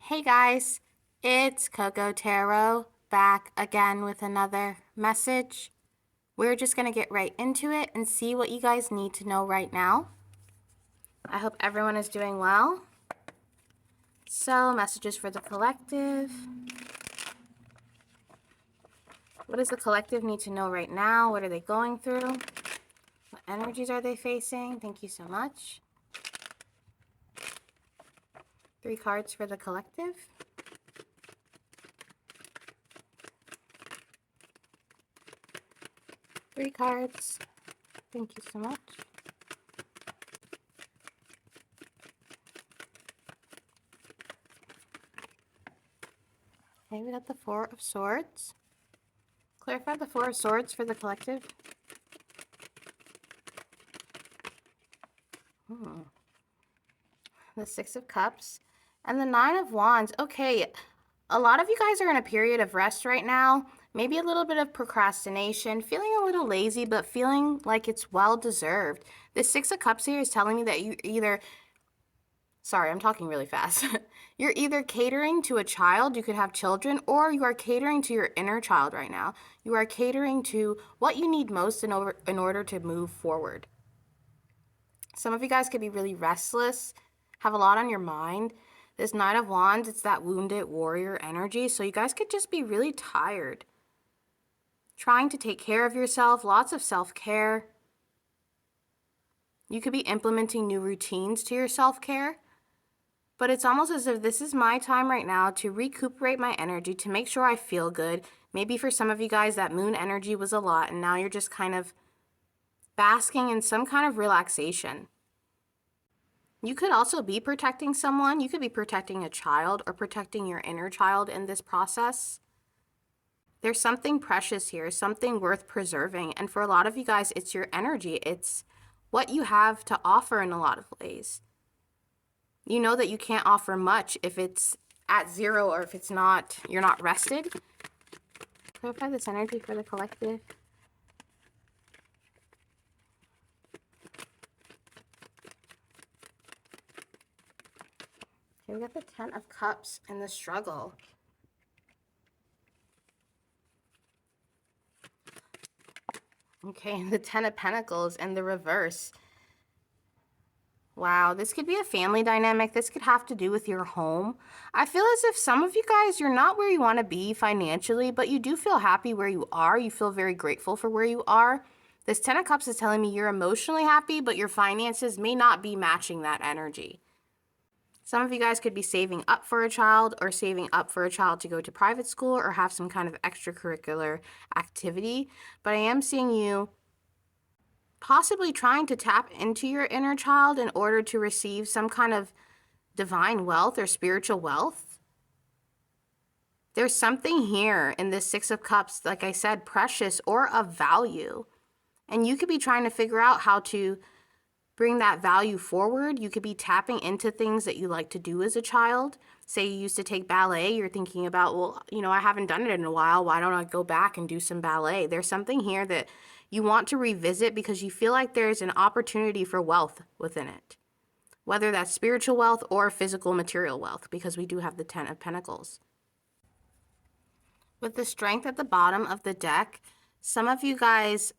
Hey guys, it's Coco Tarot back again with another message. We're just going to get right into it and see what you guys need to know right now. I hope everyone is doing well. So, messages for the collective. What does the collective need to know right now? What are they going through? What energies are they facing? Thank you so much. 3 cards for the collective. Three cards. Thank you so much. Okay, we got the 4 of Swords. Clarify the 4 of Swords for the collective. The 6 of Cups. And the 9 of Wands. Okay, a lot of you guys are in a period of rest right now. Maybe a little bit of procrastination, feeling a little lazy, but feeling like it's well-deserved. The 6 of Cups here is telling me that you either... Sorry, I'm talking really fast. You're either catering to a child, you could have children, or you are catering to your inner child right now. You are catering to what you need most in order to move forward. Some of you guys could be really restless, have a lot on your mind. This 9 of Wands, it's that wounded warrior energy, so you guys could just be really tired. Trying to take care of yourself, lots of self-care. You could be implementing new routines to your self-care. But it's almost as if this is my time right now to recuperate my energy, to make sure I feel good. Maybe for some of you guys, that moon energy was a lot, and now you're just kind of basking in some kind of relaxation. You could also be protecting someone. You could be protecting a child or protecting your inner child in this process. There's something precious here, something worth preserving. And for a lot of you guys, it's your energy. It's what you have to offer in a lot of ways. You know that you can't offer much if it's at 0 or if it's not, you're not rested. Clarify this energy for the collective. Okay, we got the 10 of Cups and the struggle. Okay, the 10 of Pentacles and the reverse. Wow, this could be a family dynamic. This could have to do with your home. I feel as if some of you guys, you're not where you want to be financially, but you do feel happy where you are. You feel very grateful for where you are. This 10 of Cups is telling me you're emotionally happy, but your finances may not be matching that energy. Some of you guys could be saving up for a child or saving up for a child to go to private school or have some kind of extracurricular activity. But I am seeing you possibly trying to tap into your inner child in order to receive some kind of divine wealth or spiritual wealth. There's something here in this 6 of Cups, like I said, precious or of value. And you could be trying to figure out how to bring that value forward. You could be tapping into things that you like to do as a child. Say you used to take ballet, you're thinking about, well, you know, I haven't done it in a while. Why don't I go back and do some ballet? There's something here that you want to revisit because you feel like there's an opportunity for wealth within it. Whether that's spiritual wealth or physical material wealth, because we do have the 10 of Pentacles. With the Strength at the bottom of the deck, some of you guys,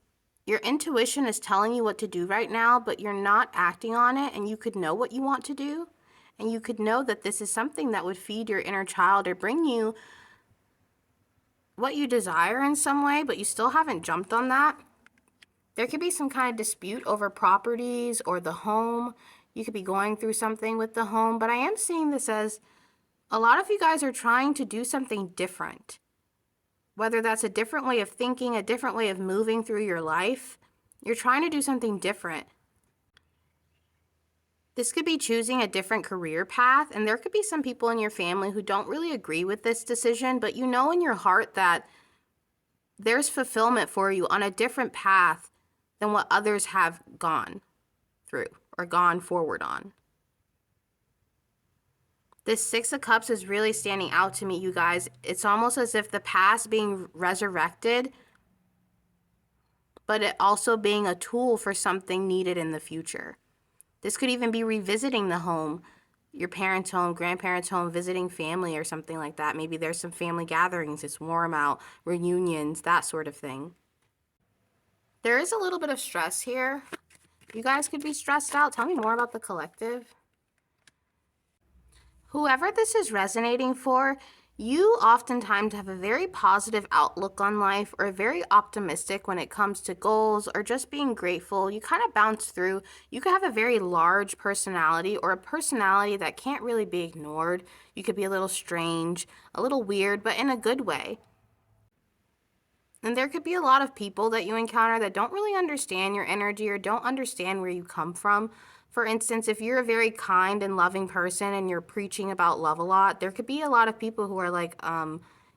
your intuition is telling you what to do right now, but you're not acting on it, and you could know what you want to do, and you could know that this is something that would feed your inner child or bring you what you desire in some way, but you still haven't jumped on that. There could be some kind of dispute over properties or the home. You could be going through something with the home, but I am seeing this as a lot of you guys are trying to do something different. Whether that's a different way of thinking, a different way of moving through your life, you're trying to do something different. This could be choosing a different career path, and there could be some people in your family who don't really agree with this decision, but you know in your heart that there's fulfillment for you on a different path than what others have gone through or gone forward on. This 6 of Cups is really standing out to me, you guys. It's almost as if the past being resurrected, but it also being a tool for something needed in the future. This could even be revisiting the home. your parents' home, grandparents' home, visiting family or something like that. Maybe there's some family gatherings, it's warm out, reunions, that sort of thing. There is a little bit of stress here. You guys could be stressed out. Tell me more about the collective. Whoever this is resonating for, you oftentimes have a very positive outlook on life or very optimistic when it comes to goals or just being grateful. You kind of bounce through. You could have a very large personality or a personality that can't really be ignored. You could be a little strange, a little weird, but in a good way. And there could be a lot of people that you encounter that don't really understand your energy or don't understand where you come from. For instance, if you're a very kind and loving person and you're preaching about love a lot, there could be a lot of people who are like,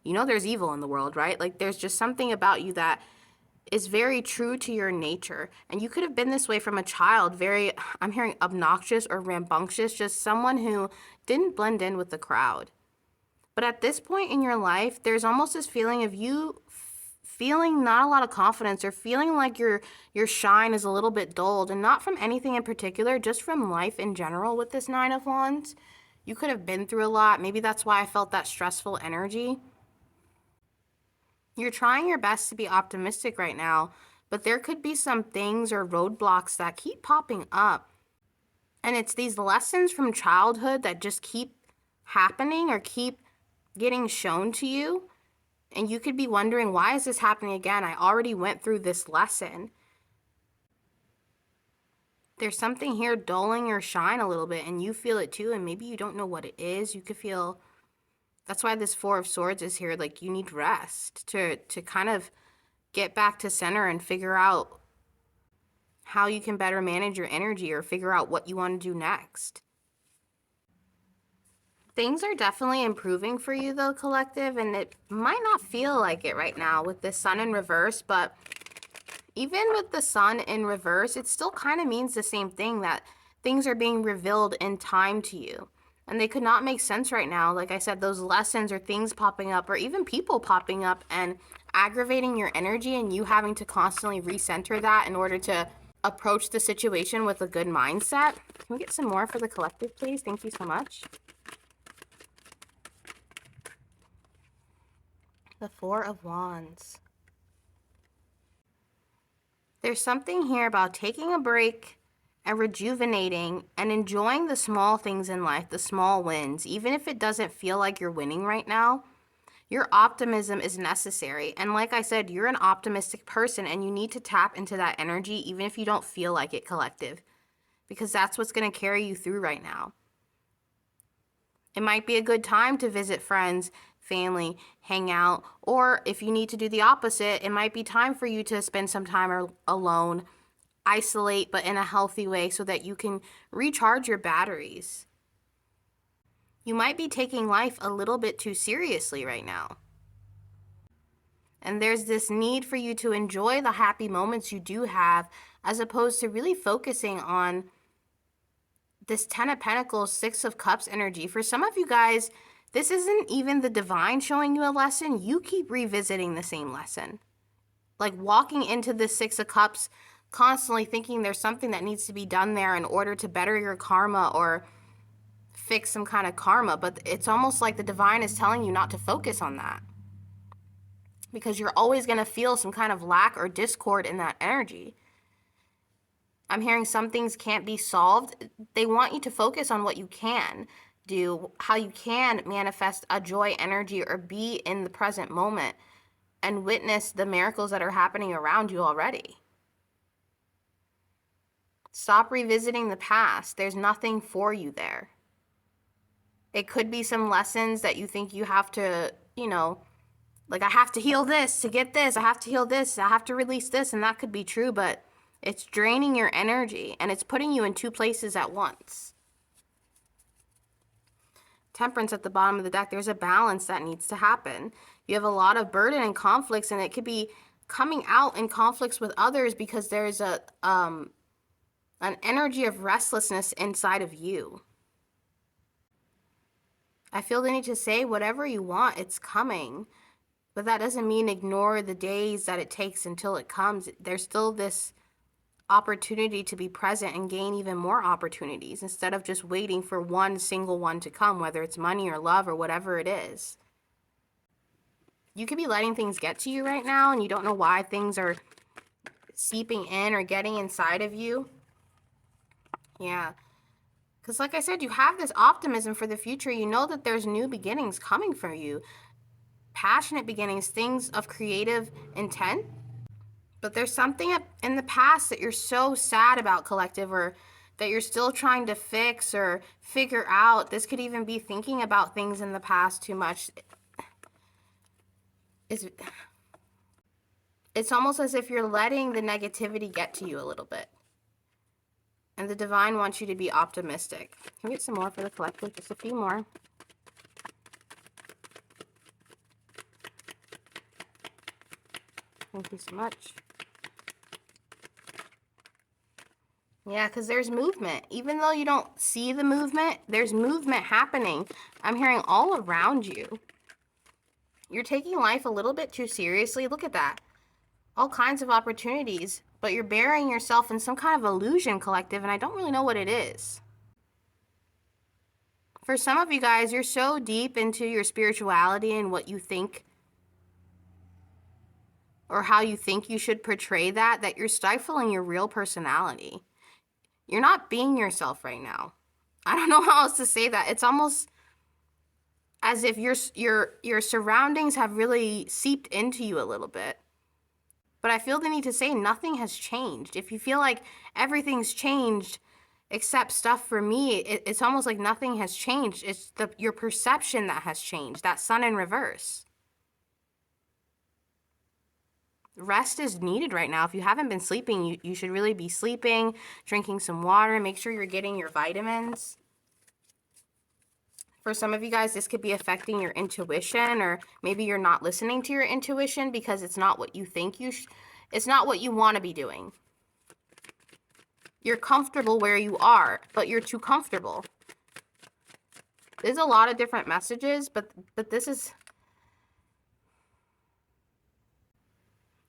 there's evil in the world, right? Like there's just something about you that is very true to your nature. And you could have been this way from a child, very, I'm hearing obnoxious or rambunctious, just someone who didn't blend in with the crowd. But at this point in your life, there's almost this feeling of you feeling not a lot of confidence or feeling like your shine is a little bit dulled, and not from anything in particular, just from life in general with this Nine of Wands. You could have been through a lot. Maybe that's why I felt that stressful energy. You're trying your best to be optimistic right now, but there could be some things or roadblocks that keep popping up. And it's these lessons from childhood that just keep happening or keep getting shown to you. And you could be wondering, why is this happening again? I already went through this lesson. There's something here dulling your shine a little bit, and you feel it too, and maybe you don't know what it is. You could feel, that's why this Four of Swords is here, like you need rest to kind of get back to center and figure out how you can better manage your energy or figure out what you want to do next. Things are definitely improving for you though, collective, and it might not feel like it right now with the Sun in reverse, but even with the Sun in reverse, it still kind of means the same thing, that things are being revealed in time to you. And they could not make sense right now. Like I said, those lessons or things popping up or even people popping up and aggravating your energy, and you having to constantly recenter that in order to approach the situation with a good mindset. Can we get some more for the collective, please? Thank you so much. The Four of Wands. There's something here about taking a break and rejuvenating and enjoying the small things in life, the small wins. Even if it doesn't feel like you're winning right now, your optimism is necessary. And like I said, you're an optimistic person and you need to tap into that energy even if you don't feel like it, collective, because that's what's going to carry you through right now. It might be a good time to visit friends, family, hang out, or if you need to do the opposite, it might be time for you to spend some time alone, isolate, but in a healthy way so that you can recharge your batteries. You might be taking life a little bit too seriously right now. And there's this need for you to enjoy the happy moments you do have, as opposed to really focusing on this Ten of Pentacles, Six of Cups energy. For some of you guys, this isn't even the divine showing you a lesson. You keep revisiting the same lesson. Like walking into the Six of Cups, constantly thinking there's something that needs to be done there in order to better your karma or fix some kind of karma. But it's almost like the divine is telling you not to focus on that, because you're always going to feel some kind of lack or discord in that energy. I'm hearing some things can't be solved. They want you to focus on what you can do, how you can manifest a joy energy or be in the present moment and witness the miracles that are happening around you already. Stop revisiting the past. There's nothing for you there. It could be some lessons that you think you have to, like I have to heal this to get this. I have to heal this. I have to release this. And that could be true, but it's draining your energy and it's putting you in two places at once. Temperance at the bottom of the deck. There's a balance that needs to happen. You have a lot of burden and conflicts, and it could be coming out in conflicts with others because there's an energy of restlessness inside of you. I feel the need to say whatever you want, it's coming. But that doesn't mean ignore the days that it takes until it comes. There's still this opportunity to be present and gain even more opportunities instead of just waiting for one single one to come, whether it's money or love or whatever it is. You could be letting things get to you right now and you don't know why things are seeping in or getting inside of you. Yeah. Because like I said, you have this optimism for the future. You know that there's new beginnings coming for you. Passionate beginnings, things of creative intent. But there's something in the past that you're so sad about, collective, or that you're still trying to fix or figure out. This could even be thinking about things in the past too much. It's almost as if you're letting the negativity get to you a little bit. And the divine wants you to be optimistic. Can we get some more for the collective? Just a few more. Thank you so much. Yeah, because there's movement. Even though you don't see the movement, there's movement happening. I'm hearing all around you. You're taking life a little bit too seriously. Look at that. All kinds of opportunities, but you're burying yourself in some kind of illusion, collective, and I don't really know what it is. For some of you guys, you're so deep into your spirituality and what you think or how you think you should portray that you're stifling your real personality. You're not being yourself right now. I don't know how else to say that. It's almost as if your surroundings have really seeped into you a little bit. But I feel the need to say nothing has changed. If you feel like everything's changed except stuff for me, it's almost like nothing has changed. It's your perception that has changed. That sun in reverse. Rest is needed right now. If you haven't been sleeping, you should really be sleeping, drinking some water, make sure you're getting your vitamins. For some of you guys, this could be affecting your intuition, or maybe you're not listening to your intuition because it's not what you think it's not what you want to be doing. You're comfortable where you are, but you're too comfortable. There's a lot of different messages, but this is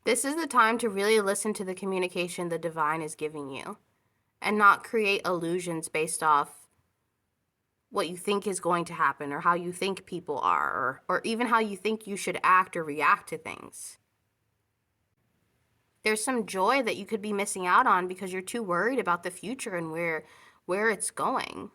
the time to really listen to the communication the divine is giving you and not create illusions based off what you think is going to happen or how you think people are, or even how you think you should act or react to things. There's some joy that you could be missing out on because you're too worried about the future and where it's going.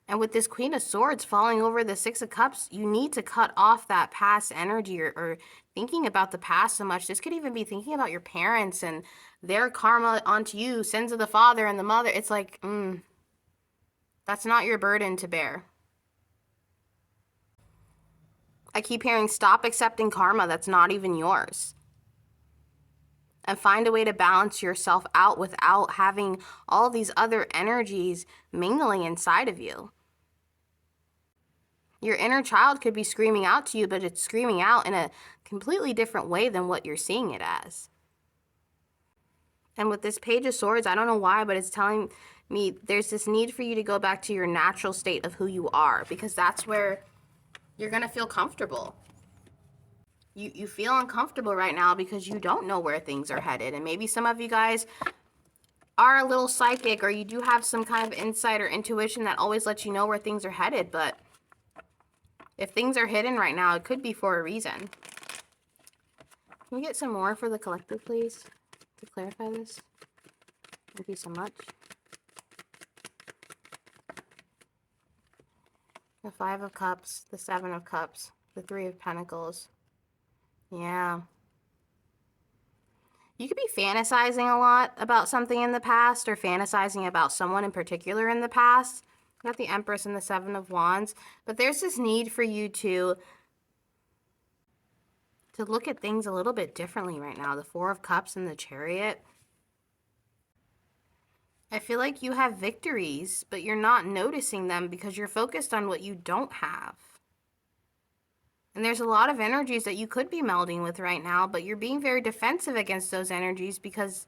And with this Queen of Swords falling over the Six of Cups, you need to cut off that past energy or thinking about the past so much. This could even be thinking about your parents and their karma onto you, sins of the father and the mother. It's like, that's not your burden to bear. I keep hearing stop accepting karma that's not even yours. And find a way to balance yourself out without having all these other energies mingling inside of you. Your inner child could be screaming out to you, but it's screaming out in a completely different way than what you're seeing it as. And with this Page of Swords, I don't know why, but it's telling me there's this need for you to go back to your natural state of who you are, because that's where you're going to feel comfortable. You feel uncomfortable right now because you don't know where things are headed. And maybe some of you guys are a little psychic, or you do have some kind of insight or intuition that always lets you know where things are headed. But if things are hidden right now, it could be for a reason. Can we get some more for the collective, please, to clarify this? Thank you so much. The Five of Cups, the Seven of Cups, the Three of Pentacles. Yeah. You could be fantasizing a lot about something in the past, or fantasizing about someone in particular in the past. Got the Empress and the Seven of Wands. But there's this need for you to look at things a little bit differently right now. The Four of Cups and the Chariot. I feel like you have victories, but you're not noticing them because you're focused on what you don't have. And there's a lot of energies that you could be melding with right now, but you're being very defensive against those energies because,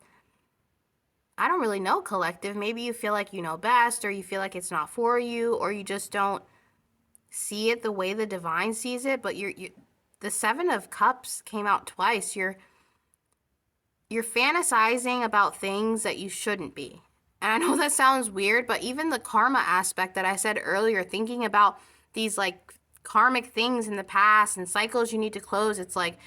I don't really know, collective. Maybe you feel like you know best, or you feel like it's not for you, or you just don't see it the way the divine sees it. But the Seven of Cups came out twice. you're fantasizing about things that you shouldn't be. And I know that sounds weird, but even the karma aspect that I said earlier, thinking about these like karmic things in the past and cycles you need to close, it's like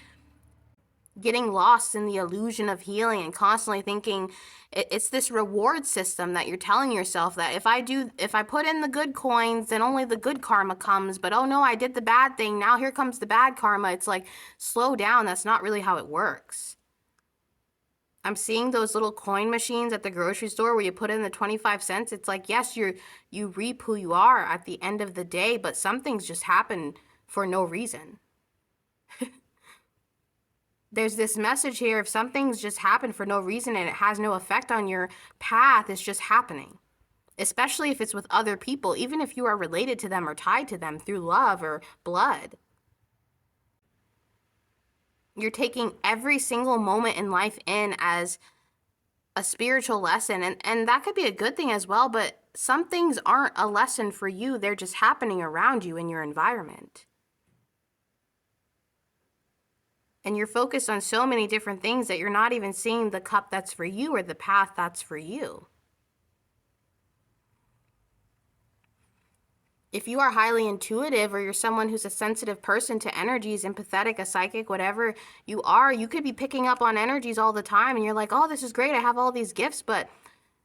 getting lost in the illusion of healing and constantly thinking it's this reward system that you're telling yourself that if I put in the good coins, then only the good karma comes. But oh no, I did the bad thing. Now here comes the bad karma. It's like, slow down. That's not really how it works. I'm seeing those little coin machines at the grocery store where you put in the 25 cents. It's like, yes, you reap who you are at the end of the day, but some things just happen for no reason. There's this message here, if some things just happen for no reason and it has no effect on your path, it's just happening. Especially if it's with other people, even if you are related to them or tied to them through love or blood. You're taking every single moment in life in as a spiritual lesson, and that could be a good thing as well, but some things aren't a lesson for you. They're just happening around you in your environment. And you're focused on so many different things that you're not even seeing the cup that's for you or the path that's for you. If you are highly intuitive or you're someone who's a sensitive person to energies, empathetic, a psychic, whatever you are, you could be picking up on energies all the time and you're like, oh, this is great, I have all these gifts, but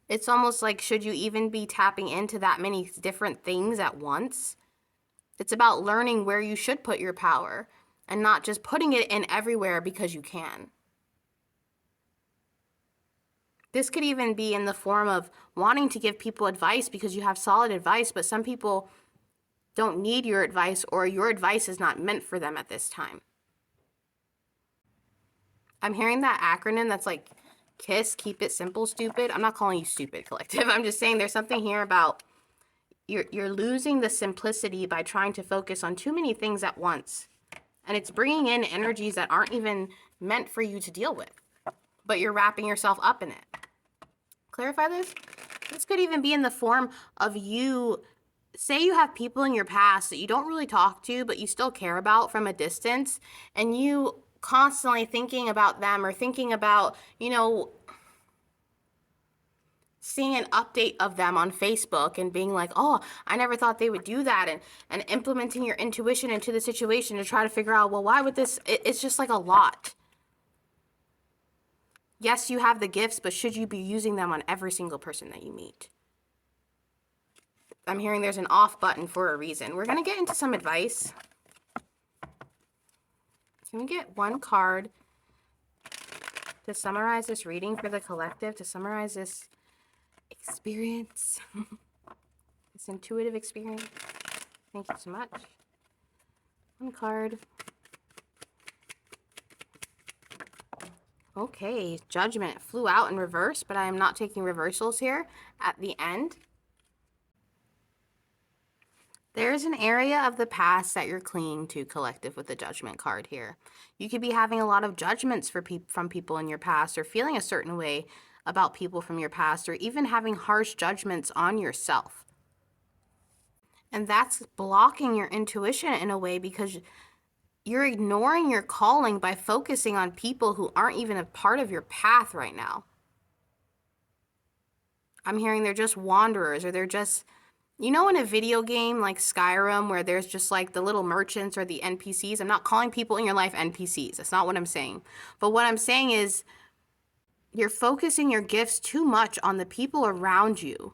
it's almost like, should you even be tapping into that many different things at once? It's about learning where you should put your power and not just putting it in everywhere because you can. This could even be in the form of wanting to give people advice because you have solid advice, but some people don't need your advice or your advice is not meant for them at this time. I'm hearing that acronym that's like KISS, keep it simple, stupid. I'm not calling you stupid, collective. I'm just saying there's something here about you're losing the simplicity by trying to focus on too many things at once. And it's bringing in energies that aren't even meant for you to deal with, but you're wrapping yourself up in it. Clarify this? This could even be in the form of you, say you have people in your past that you don't really talk to, but you still care about from a distance, and you constantly thinking about them or thinking about, seeing an update of them on Facebook and being like, oh, I never thought they would do that, and implementing your intuition into the situation to try to figure out, well, why would this, it's just like a lot. Yes, you have the gifts, but should you be using them on every single person that you meet? I'm hearing there's an off button for a reason. We're going to get into some advice. Can we get one card to summarize this reading for the collective, to summarize this experience, this intuitive experience? Thank you so much. One card. Okay, Judgment flew out in reverse, but I am not taking reversals here at the end. There's an area of the past that you're clinging to, collective, with the Judgment card here. You could be having a lot of judgments from people in your past, or feeling a certain way about people from your past, or even having harsh judgments on yourself. And that's blocking your intuition in a way because you're ignoring your calling by focusing on people who aren't even a part of your path right now. I'm hearing they're just wanderers, or they're just, in a video game like Skyrim where there's just like the little merchants or the NPCs. I'm not calling people in your life NPCs. That's not what I'm saying. But what I'm saying is you're focusing your gifts too much on the people around you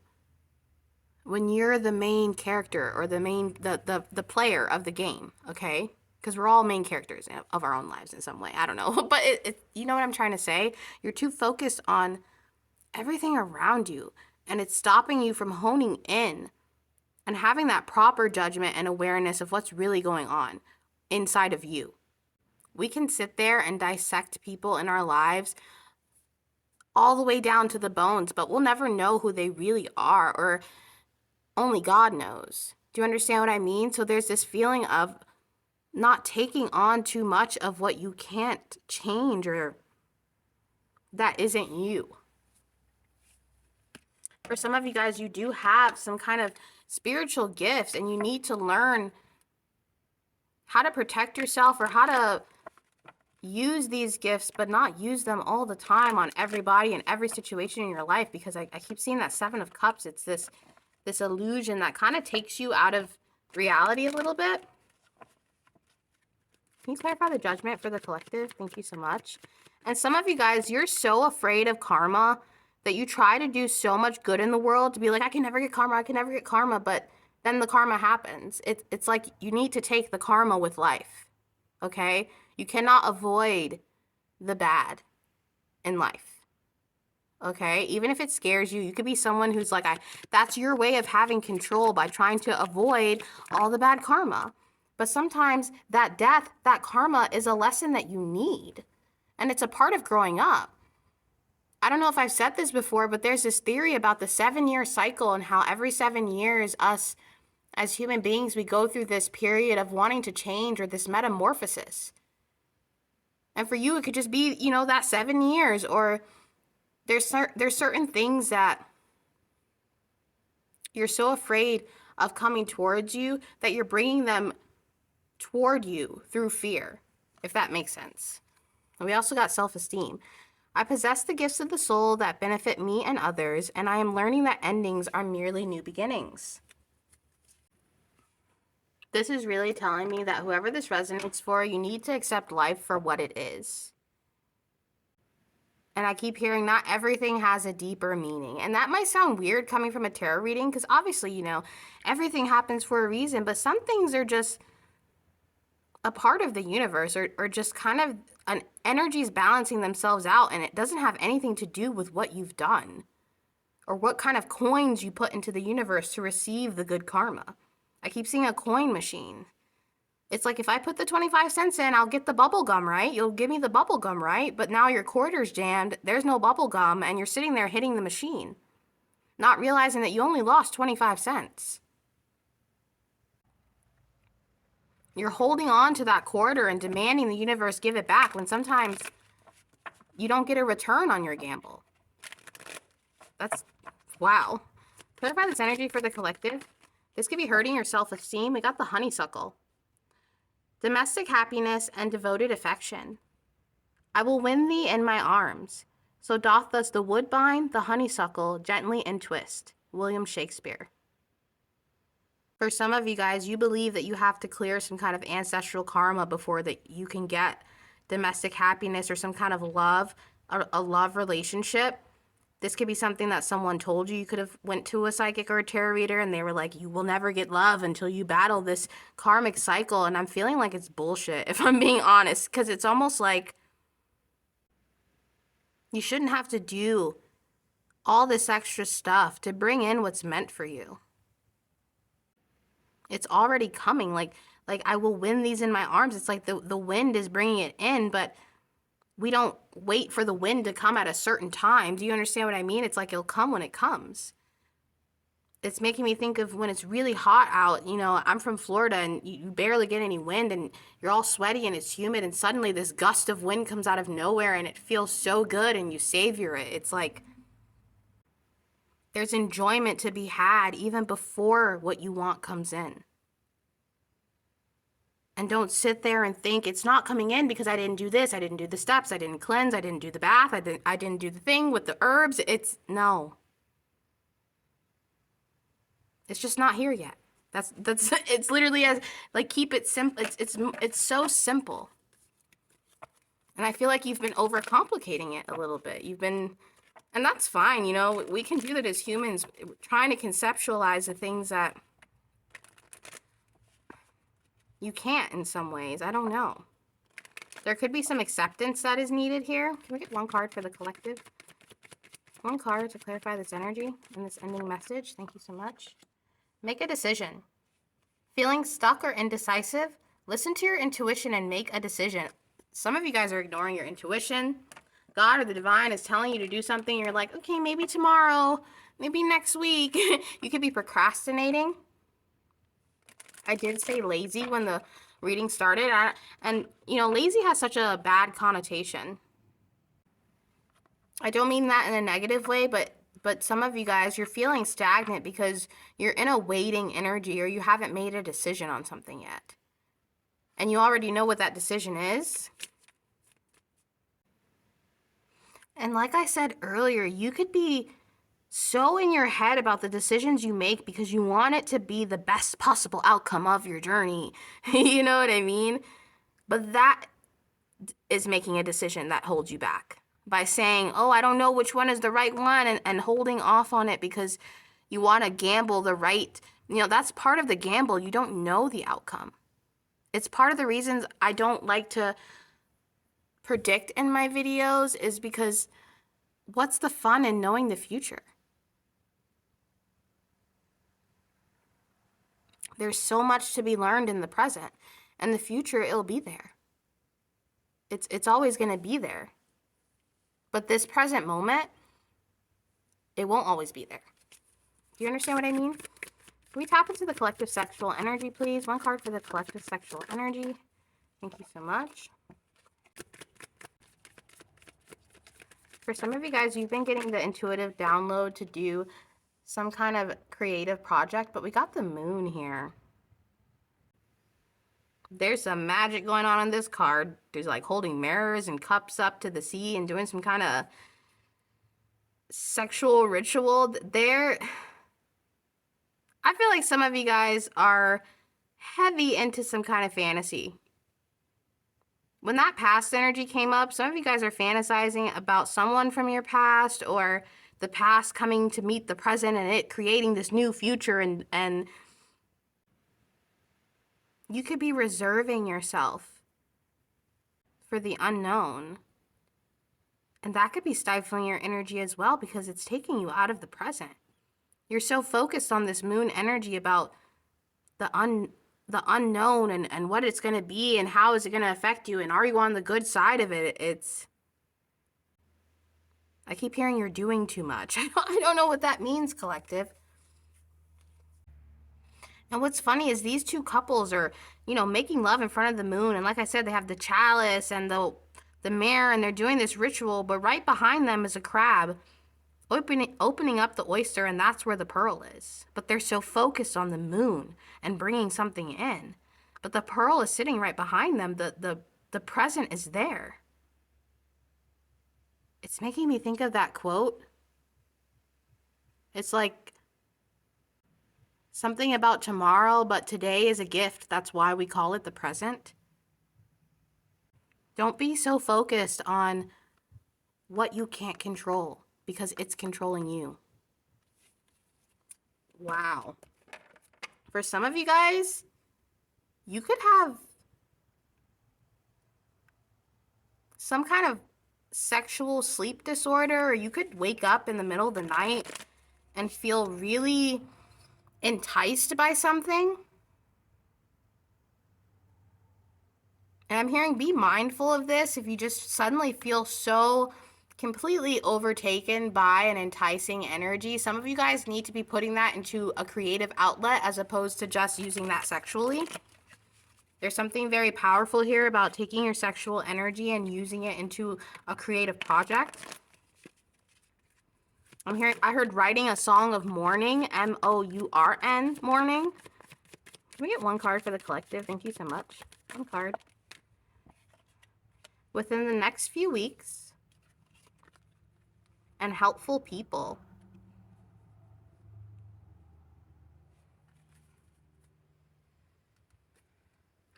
when you're the main character or the player of the game, okay? Because we're all main characters of our own lives in some way. I don't know. But you know what I'm trying to say? You're too focused on everything around you, and it's stopping you from honing in and having that proper judgment and awareness of what's really going on inside of you. We can sit there and dissect people in our lives all the way down to the bones, but we'll never know who they really are, or only God knows. Do you understand what I mean? So there's this feeling of not taking on too much of what you can't change or that isn't you. For some of you guys, you do have some kind of spiritual gifts and you need to learn how to protect yourself or how to use these gifts, but not use them all the time on everybody and every situation in your life, because I keep seeing that Seven of Cups. It's this illusion that kind of takes you out of reality a little bit. Can you clarify the Judgment for the collective? Thank you so much. And some of you guys, you're so afraid of karma that you try to do so much good in the world to be like, I can never get karma, I can never get karma, but then the karma happens. It's like you need to take the karma with life, okay? You cannot avoid the bad in life, okay? Even if it scares you, you could be someone who's like, that's your way of having control by trying to avoid all the bad karma. But sometimes that death, that karma is a lesson that you need. And it's a part of growing up. I don't know if I've said this before, but there's this theory about the 7-year cycle and how every 7 years, us as human beings, we go through this period of wanting to change, or this metamorphosis. And for you, it could just be, you know, that 7 years, or there's certain things that you're so afraid of coming towards you that you're bringing them toward you through fear, if that makes sense. And we also got self-esteem. I possess the gifts of the soul that benefit me and others, and I am learning that endings are merely new beginnings. This is really telling me that whoever this resonates for, you need to accept life for what it is. And I keep hearing not everything has a deeper meaning. And that might sound weird coming from a tarot reading, because obviously, you know, everything happens for a reason, but some things are just a part of the universe, or just kind of an energies balancing themselves out, and it doesn't have anything to do with what you've done or what kind of coins you put into the universe to receive the good karma. I keep seeing a coin machine. It's like, if I put the 25 cents in, I'll get the bubble gum, right? You'll give me the bubble gum, right? But now your quarter's jammed, there's no bubble gum, and you're sitting there hitting the machine, not realizing that you only lost 25 cents. You're holding on to that quarter and demanding the universe give it back, when sometimes you don't get a return on your gamble. That's, wow. Clarify this energy for the collective. This could be hurting your self-esteem. We got the honeysuckle. Domestic happiness and devoted affection. I will win thee in my arms. So doth thus the woodbine, the honeysuckle, gently entwist. William Shakespeare. For some of you guys, you believe that you have to clear some kind of ancestral karma before that you can get domestic happiness or some kind of love, or a love relationship. This could be something that someone told you. You could have went to a psychic or a tarot reader and they were like, you will never get love until you battle this karmic cycle. And I'm feeling like it's bullshit, if I'm being honest, because it's almost like you shouldn't have to do all this extra stuff to bring in what's meant for you. It's already coming. Like I will win these in my arms. It's like the wind is bringing it in, but we don't wait for the wind to come at a certain time. Do you understand what I mean? It's like it'll come when it comes. It's making me think of when it's really hot out. You know, I'm from Florida, and you barely get any wind, and you're all sweaty and it's humid, and suddenly this gust of wind comes out of nowhere and it feels so good and you savor it. It's like there's enjoyment to be had even before what you want comes in. And don't sit there and think it's not coming in because I didn't do this, I didn't do the steps, I didn't cleanse, I didn't do the bath, I didn't do the thing with the herbs. No. It's just not here yet. That's it's literally as like, keep it simple. It's so simple. And I feel like you've been overcomplicating it a little bit. And that's fine, you know, we can do that as humans, trying to conceptualize the things that you can't in some ways. I don't know. There could be some acceptance that is needed here. Can we get one card for the collective? One card to clarify this energy and this ending message. Thank you so much. Make a decision. Feeling stuck or indecisive? Listen to your intuition and make a decision. Some of you guys are ignoring your intuition. God or the divine is telling you to do something. You're like, okay, maybe tomorrow, maybe next week. You could be procrastinating. I did say lazy when the reading started. And, you know, lazy has such a bad connotation. I don't mean that in a negative way, but some of you guys, you're feeling stagnant because you're in a waiting energy, or you haven't made a decision on something yet. And you already know what that decision is. And like I said earlier, you could be so in your head about the decisions you make because you want it to be the best possible outcome of your journey. You know what I mean? But that is making a decision that holds you back by saying, oh, I don't know which one is the right one, and holding off on it because you want to gamble the right, that's part of the gamble. You don't know the outcome. It's part of the reasons I don't like to predict in my videos is because what's the fun in knowing the future? There's so much to be learned in the present, and the future, it'll be there. It's always going to be there. But this present moment, it won't always be there. Do you understand what I mean? Can we tap into the collective sexual energy, please? One card for the collective sexual energy. Thank you so much. For some of you guys, you've been getting the intuitive download to do some kind of creative project, but we got the moon here. There's some magic going on this card. There's like holding mirrors and cups up to the sea and doing some kind of sexual ritual there. I feel like some of you guys are heavy into some kind of fantasy. When that past energy came up, some of you guys are fantasizing about someone from your past or the past coming to meet the present and it creating this new future, and you could be reserving yourself for the unknown. And that could be stifling your energy as well because it's taking you out of the present. You're so focused on this moon energy about the unknown and what it's going to be and how is it going to affect you and are you on the good side of it. I keep hearing you're doing too much. I don't know what that means, collective. And what's funny is these two couples are, making love in front of the moon. And like I said, they have the chalice and the mirror and they're doing this ritual, but right behind them is a crab opening up the oyster, and that's where the pearl is. But they're so focused on the moon and bringing something in. But the pearl is sitting right behind them. The present is there. It's making me think of that quote. It's like something about tomorrow, but today is a gift. That's why we call it the present. Don't be so focused on what you can't control because it's controlling you. Wow. For some of you guys, you could have some kind of sexual sleep disorder, or you could wake up in the middle of the night and feel really enticed by something. And I'm hearing be mindful of this if you just suddenly feel so completely overtaken by an enticing energy. Some of you guys need to be putting that into a creative outlet as opposed to just using that sexually. There's something very powerful here about taking your sexual energy and using it into a creative project. I heard writing a song of mourning, M-O-U-R-N, mourning. Can we get one card for the collective? Thank you so much. One card. Within the next few weeks, and helpful people.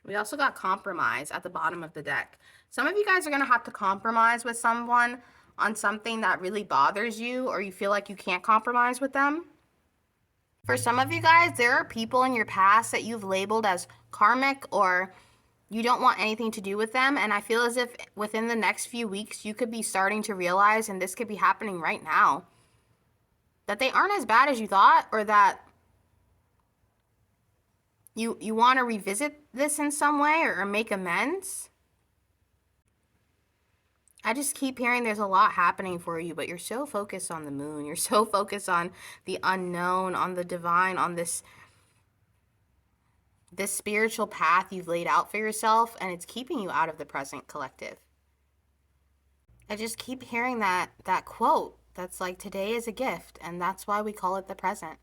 We also got compromise at the bottom of the deck. Some of you guys are going to have to compromise with someone on something that really bothers you, or you feel like you can't compromise with them. For some of you guys, there are people in your past that you've labeled as karmic, or you don't want anything to do with them. And I feel as if within the next few weeks, you could be starting to realize, and this could be happening right now, that they aren't as bad as you thought, or that you want to revisit this in some way or make amends. I just keep hearing there's a lot happening for you, but you're so focused on the moon. You're so focused on the unknown, on the divine, on this spiritual path you've laid out for yourself, and it's keeping you out of the present, collective. I just keep hearing that quote that's like, today is a gift, and that's why we call it the present.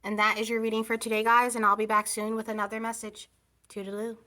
And that is your reading for today, guys, and I'll be back soon with another message. Toodaloo.